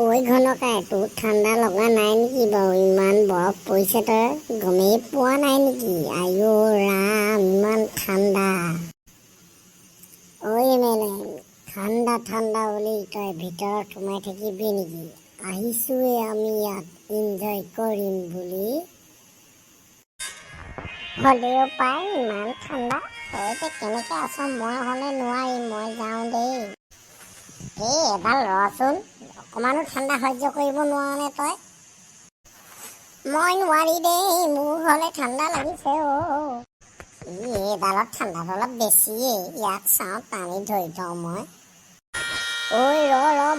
ঐ ঘনকাই তোৰ ঠাণ্ডা লগা নাই নেকি বাৰু? ইমান বৰফ পৰিছে, তই গমেই পোৱা নাই নেকি? আইঅ ৰাম, ইমান ঠাণ্ডা। ঐ মেলে, ঠাণ্ডা ঠাণ্ডা বুলি তই ভিতৰত সোমাই থাকিবি নেকি? আহিছোৱে আমি ইয়াত এনজয় কৰিম বুলি। হ'লেও পাই ইমান ঠাণ্ডা। তই যে কেনেকৈ আছ? মই হ'লে নোৱাৰিম, মই যাওঁ দেই। এই এবাৰ ৰচোন, অকণমানো ঠাণ্ডা সহ্য কৰিব নোৱাৰনে তই? মই নোৱাৰি দেই, মোৰ হ'লে ঠাণ্ডা লাগিছে এইডালত ঠাণ্ডাটো অলপ বেছিয়েই। ইয়াত চাওঁ, টানি ধৰি থওঁ মই। ঐ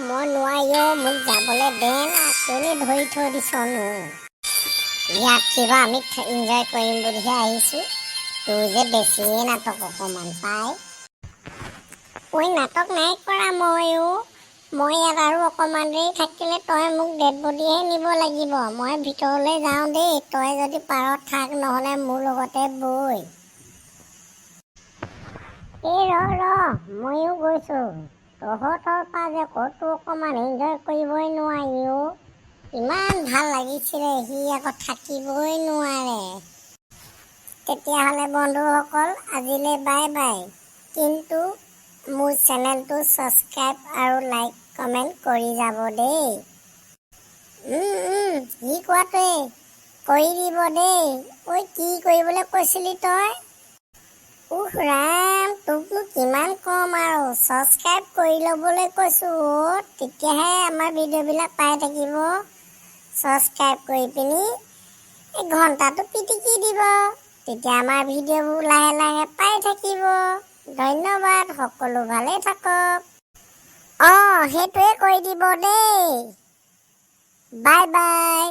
মই নোৱাৰি মোক যাবলৈ দে না, কেলে ধৰি থৈ দিছনো? ইয়াত কিবা আমি এনজয় কৰিম বুলিহে আহিছোঁ। তোৰ যে বেছিয়ে নাটক অকণমান পাই। নাটক নাই কৰা মই ইয়াত আৰু অকণমান দেৰি থাকিলে তই মোক ডেড বডিহে নিব লাগিব। মই ভিতৰলৈ যাওঁ দেই, তই যদি পাৰ থাক, নহ'লে মোৰ লগতে বৈ। ময়ো গৈছোঁ। তহঁতৰ পৰা যে ক'তো অকণমান এনজয় কৰিবই নোৱাৰি ইমান ভাল লাগিছিলে, সি আকৌ থাকিবই নোৱাৰে। তেতিয়াহ'লে বন্ধুসকল, আজিলৈ বাই বাই। কিন্তু মোৰ চেনেলটো ছাবস্ক্ৰাইব আৰু লাইক কমেণ্ট কৰি যাব দেই। সি কোৱাটোৱে কৰি দিব দেই। কি কৰিবলৈ কৈছিলি তই? ৰাম, তোকনো কিমান ক'ম আৰু, ছাবস্ক্ৰাইব কৰি ল'বলৈ কৈছোঁ তেতিয়াহে আমাৰ ভিডিঅ'বিলাক পাই থাকিব। ছাবস্ক্ৰাইব কৰি পিনি এই ঘণ্টাটো পিটিকি দিব, তেতিয়া আমাৰ ভিডিঅ'বোৰ লাহে লাহে পাই থাকিব। ধন্যবাদ, সকলো ভালে থাকক। সেইটোৱে কৰি দিব দেই। Bye bye.